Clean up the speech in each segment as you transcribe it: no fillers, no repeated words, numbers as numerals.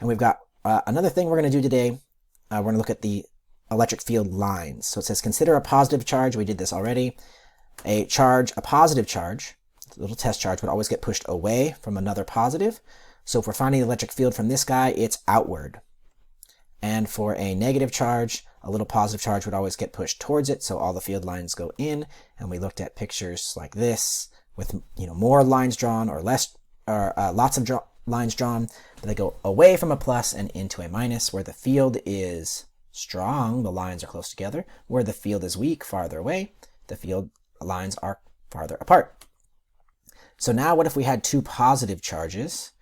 And we've got another thing we're going to do today. We're going to look at the electric field lines. So it says consider a positive charge. We did this already. A positive charge, a little test charge, would always get pushed away from another positive. So if we're finding the electric field from this guy, it's outward. And for a negative charge, a little positive charge would always get pushed towards it, so all the field lines go in. And we looked at pictures like this with more lines drawn or less, or lots of lines drawn, but they go away from a plus and into a minus. Where the field is strong, the lines are close together. Where the field is weak, farther away, the field lines are farther apart. So now what if we had two positive charges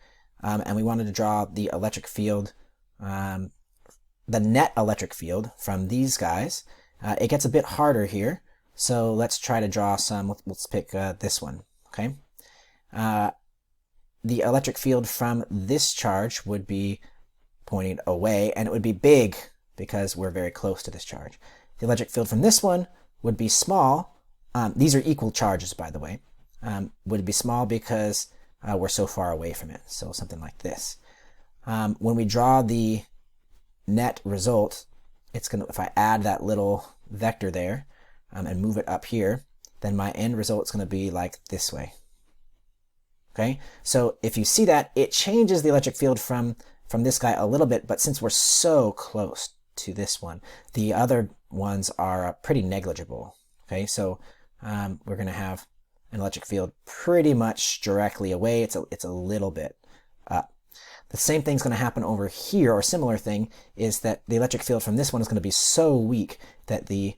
and we wanted to draw the electric field, the net electric field from these guys? It gets a bit harder here, so let's try to draw some. Let's pick this one. Okay, the electric field from this charge would be pointing away, and it would be big because we're very close to this charge. The electric field from this one would be small. These are equal charges, by the way. Would be small because we're so far away from it. So something like this. When we draw the net result, it's gonna, if I add that little vector there and move it up here, then my end result is going to be like this way. Okay, so if you see that, it changes the electric field from this guy a little bit, but since we're so close to this one, the other ones are pretty negligible. Okay, so we're going to have an electric field pretty much directly away. It's a little bit up. The same thing's going to happen over here, or a similar thing, is that the electric field from this one is going to be so weak that the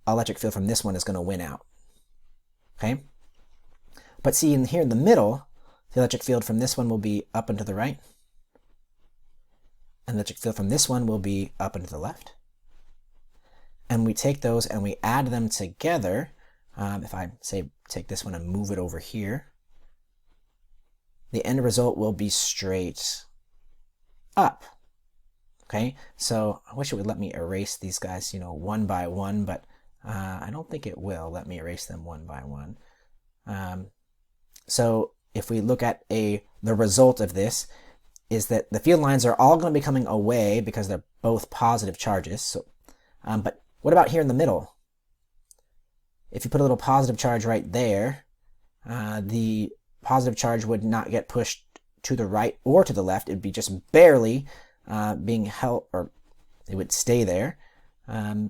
electric field from this one is going to win out. Okay? But see, in here in the middle, the electric field from this one will be up and to the right. And the electric field from this one will be up and to the left. And we take those and we add them together. If I say take this one and move it over here, the end result will be straight up. Okay, so I wish it would let me erase these guys, one by one, but I don't think it will let me erase them one by one. So if we look at the result of this, is that the field lines are all going to be coming away because they're both positive charges. So, but what about here in the middle? If you put a little positive charge right there, the positive charge would not get pushed to the right or to the left. It'd be just barely being held, or it would stay there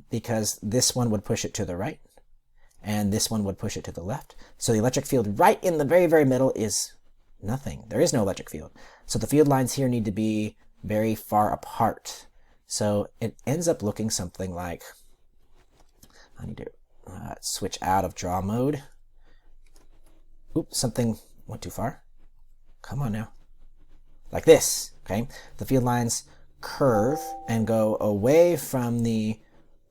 because this one would push it to the right and this one would push it to the left. So the electric field right in the very, very middle is nothing. There is no electric field. So the field lines here need to be very far apart. So it ends up looking something like, I need to switch out of draw mode. Oops, something went too far. Come on now. Like this, okay? The field lines curve and go away from the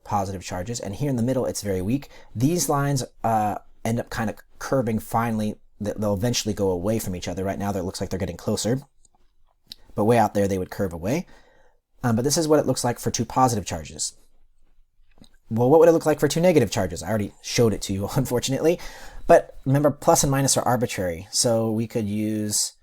positive charges, and here in the middle it's very weak. These lines end up kind of curving finally. They'll eventually go away from each other. Right now it looks like they're getting closer, but way out there they would curve away. But this is what it looks like for two positive charges. Well, what would it look like for two negative charges? I already showed it to you, unfortunately. But remember, plus and minus are arbitrary. So we could use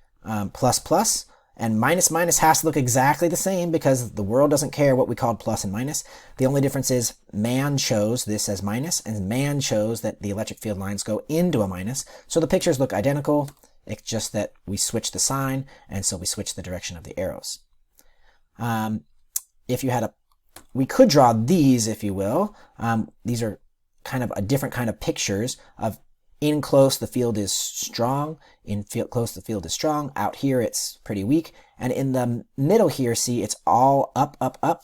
plus plus, and minus minus has to look exactly the same because the world doesn't care what we called plus and minus. The only difference is man chose this as minus, and man chose that the electric field lines go into a minus. So the pictures look identical. It's just that we switched the sign, and so we switched the direction of the arrows. If you had we could draw these, if you will. These are kind of a different kind of pictures of in close the field is strong, in close the field is strong, out here it's pretty weak, and in the middle here, see, it's all up, up, up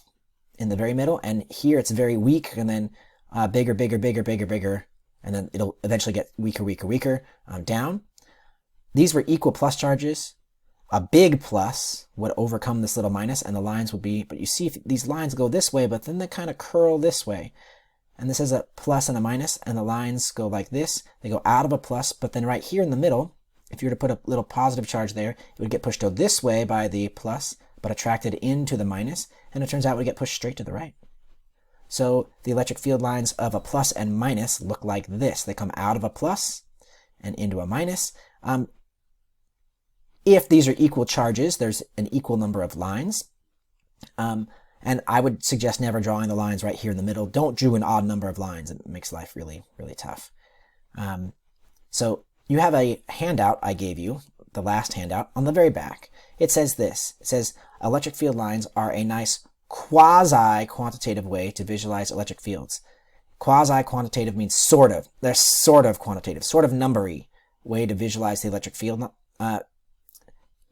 in the very middle, and here it's very weak, and then bigger, bigger, bigger, bigger, bigger, and then it'll eventually get weaker, weaker, weaker, down. These were equal plus charges. A big plus would overcome this little minus, and the lines would be, but you see if these lines go this way, but then they kind of curl this way. And this is a plus and a minus, and the lines go like this. They go out of a plus, but then right here in the middle, if you were to put a little positive charge there, it would get pushed this way by the plus, but attracted into the minus, and it turns out it would get pushed straight to the right. So the electric field lines of a plus and minus look like this. They come out of a plus and into a minus. if these are equal charges, there's an equal number of lines. And I would suggest never drawing the lines right here in the middle. Don't draw an odd number of lines. It makes life really, really tough. So you have a handout I gave you, the last handout, on the very back. It says this. It says, electric field lines are a nice quasi-quantitative way to visualize electric fields. Quasi-quantitative means sort of. They're sort of quantitative, sort of numbery way to visualize the electric field,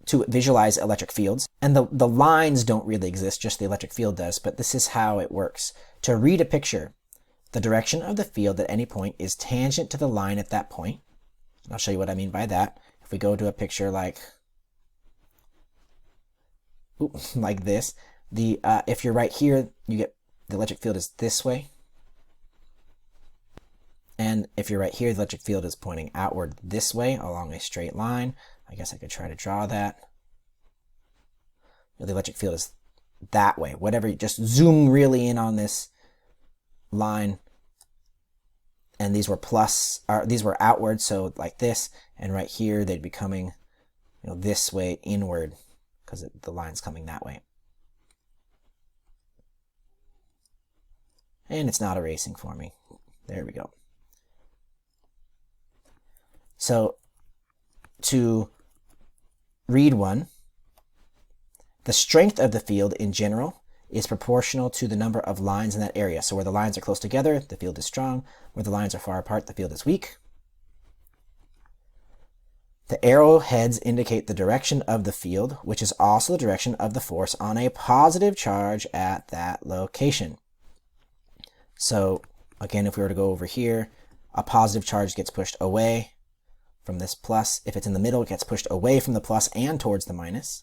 to visualize electric fields. And the lines don't really exist, just the electric field does, but this is how it works. To read a picture, the direction of the field at any point is tangent to the line at that point. And I'll show you what I mean by that. If we go to a picture like this, if you're right here, you get the electric field is this way. And if you're right here, the electric field is pointing outward this way along a straight line. I guess I could try to draw that. The electric field is that way. Whatever, just zoom really in on this line. And these were outward, so like this. And right here, they'd be coming, this way inward because the line's coming that way. And it's not erasing for me. There we go. So to read one, the strength of the field in general is proportional to the number of lines in that area. So where the lines are close together, the field is strong. Where the lines are far apart, the field is weak. The arrowheads indicate the direction of the field, which is also the direction of the force on a positive charge at that location. So again, if we were to go over here, a positive charge gets pushed away from this plus. If it's in the middle, it gets pushed away from the plus and towards the minus.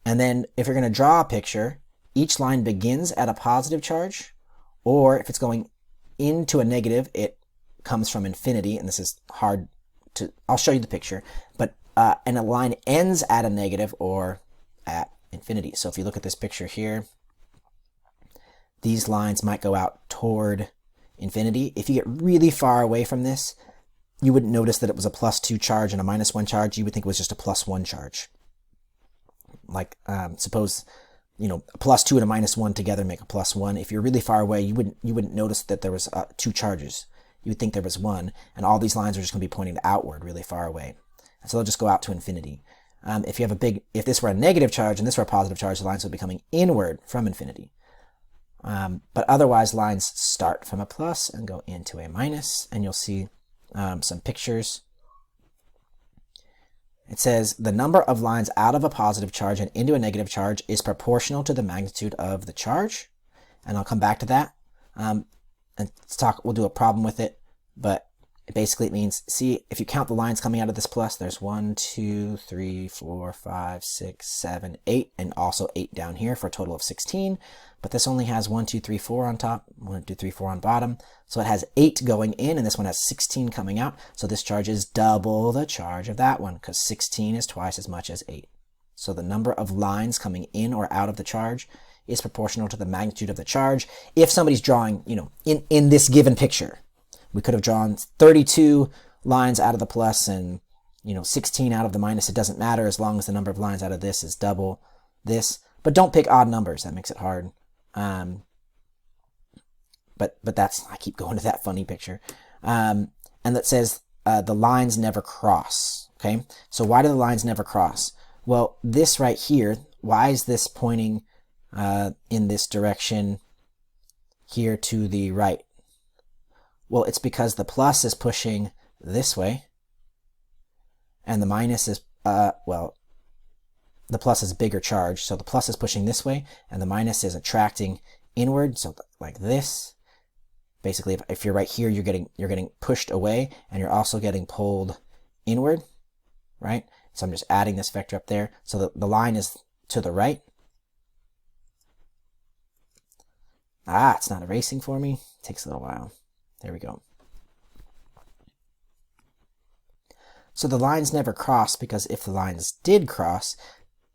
And then if you're going to draw a picture, each line begins at a positive charge, or if it's going into a negative, it comes from infinity, and this is hard to, I'll show you the picture, but and a line ends at a negative or at infinity. So if you look at this picture here, these lines might go out toward infinity. If you get really far away from this, you wouldn't notice that it was a +2 charge and a -1 charge. You would think it was just a +1 charge. Like suppose a +2 and a -1 together make a +1. If you're really far away, you wouldn't notice that there was 2 charges. You would think there was 1, and all these lines are just going to be pointing outward, really far away. And so they'll just go out to infinity. If this were a negative charge and this were a positive charge, the lines would be coming inward from infinity. But otherwise, lines start from a plus and go into a minus, and you'll see some pictures. It says the number of lines out of a positive charge and into a negative charge is proportional to the magnitude of the charge. And I'll come back to that. And we'll do a problem with it, but basically it means, see, if you count the lines coming out of this plus, there's 1, 2, 3, 4, 5, 6, 7, 8, and also 8 down here for a total of 16. But this only has 1, 2, 3, 4 on top, 1, 2, 3, 4 on bottom. So it has 8 going in, and this one has 16 coming out. So this charge is double the charge of that one, because 16 is twice as much as 8. So the number of lines coming in or out of the charge is proportional to the magnitude of the charge. If somebody's drawing, in this given picture, we could have drawn 32 lines out of the plus and 16 out of the minus. It doesn't matter as long as the number of lines out of this is double this. But don't pick odd numbers. That makes it hard. But that's, I keep going to that funny picture. And that says the lines never cross. Okay, so why do the lines never cross? Well, this right here, why is this pointing in this direction here to the right? Well, it's because the plus is pushing this way, and the minus is, the plus is a bigger charge, so the plus is pushing this way, and the minus is attracting inward, so like this. Basically, if you're right here, you're getting pushed away, and you're also getting pulled inward, right? So I'm just adding this vector up there, so the line is to the right. It's not erasing for me. It takes a little while. There we go. So the lines never cross, because if the lines did cross,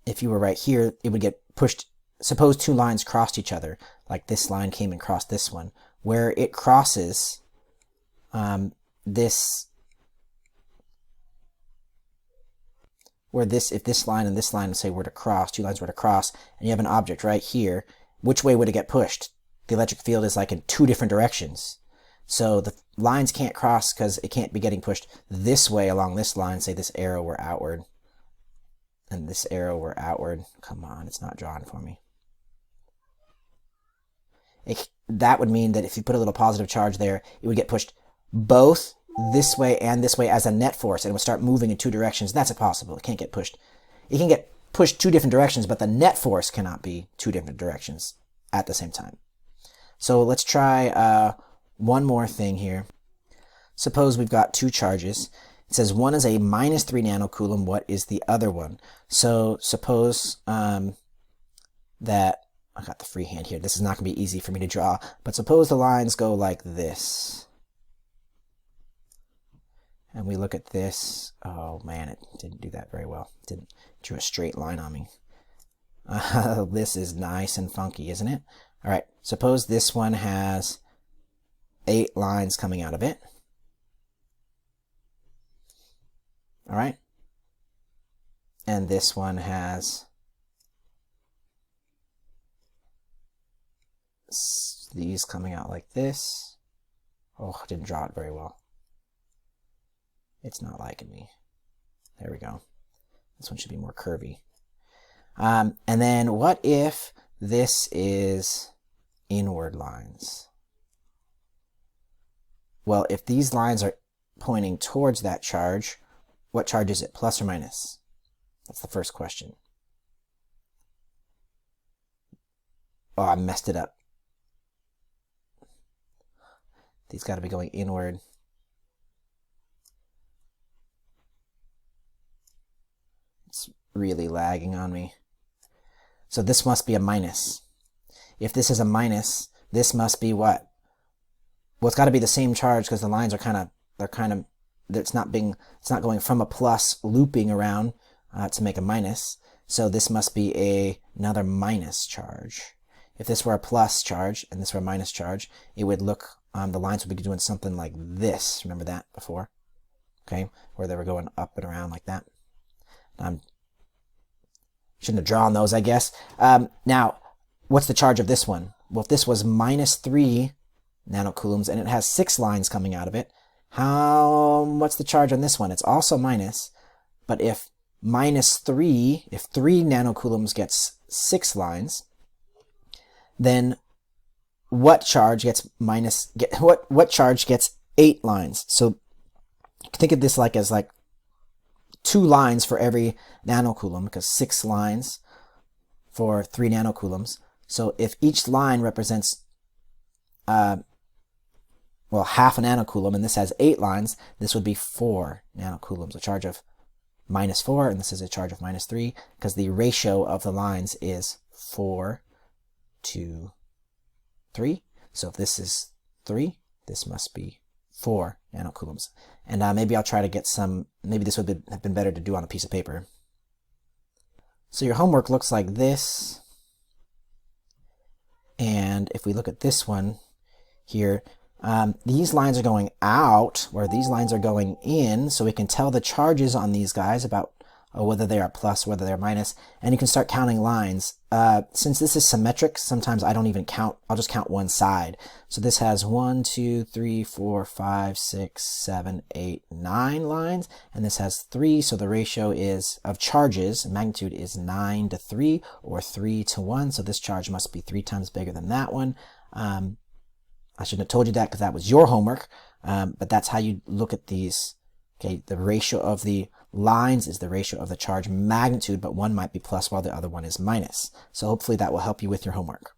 if you were right here, it would get pushed. Suppose 2 lines crossed each other, like this line came and crossed this one. Where it crosses, this where if this line and this line, say, were to cross, two lines were to cross, and you have an object right here, which way would it get pushed? The electric field is like in two different directions. So the lines can't cross because it can't be getting pushed this way along this line. Say this arrow were outward, and this arrow were outward. Come on, it's not drawn for me. That would mean that if you put a little positive charge there, it would get pushed both this way and this way as a net force, and it would start moving in two directions. That's impossible. It can't get pushed. It can get pushed two different directions, but the net force cannot be two different directions at the same time. So let's try one more thing here. Suppose we've got two charges. It says one is a minus 3 nanocoulomb. What is the other one? So suppose that I got the freehand here. This is not going to be easy for me to draw, but suppose the lines go like this. And we look at this. Oh man, it didn't do that very well. It didn't drew a straight line on me. This is nice and funky, isn't it? All right, suppose this one has 8 lines coming out of it. All right. And this one has these coming out like this. Oh, I didn't draw it very well. It's not liking me. There we go. This one should be more curvy. And then what if this is inward lines? Well, if these lines are pointing towards that charge, what charge is it, plus or minus? That's the first question. Oh, I messed it up. These got to be going inward. It's really lagging on me. So this must be a minus. If this is a minus, this must be what? Well, it's got to be the same charge because the lines are it's not going from a plus looping around to make a minus. So this must be another minus charge. If this were a plus charge and this were a minus charge, it would look, the lines would be doing something like this. Remember that before? Okay, where they were going up and around like that. Shouldn't have drawn those, I guess. Now, what's the charge of this one? Well, if this was minus 3 nanocoulombs and it has 6 lines coming out of it, what's the charge on this one? It's also minus, but if minus 3, if 3 nanocoulombs gets 6 lines, then what charge gets what charge gets 8 lines? So think of this as 2 lines for every nanocoulomb, because 6 lines for 3 nanocoulombs. So if each line represents half a nanocoulomb, and this has 8 lines, this would be 4 nanocoulombs, a charge of minus 4, and this is a charge of minus 3, because the ratio of the lines is 4 to 3. So if this is 3, this must be 4 nanocoulombs. And maybe I'll try to get maybe this would have been better to do on a piece of paper. So your homework looks like this. And if we look at this one here, these lines are going out, where these lines are going in, so we can tell the charges on these guys about whether they are plus, whether they're minus, and you can start counting lines. Since this is symmetric, sometimes I don't even count, I'll just count one side. So this has 1, 2, 3, 4, 5, 6, 7, 8, 9 lines, and this has 3, so the ratio of charges, magnitude is 9 to 3, or 3 to 1, so this charge must be 3 times bigger than that one. I shouldn't have told you that because that was your homework, but that's how you look at these. Okay, the ratio of the lines is the ratio of the charge magnitude, but one might be plus while the other one is minus. So hopefully that will help you with your homework.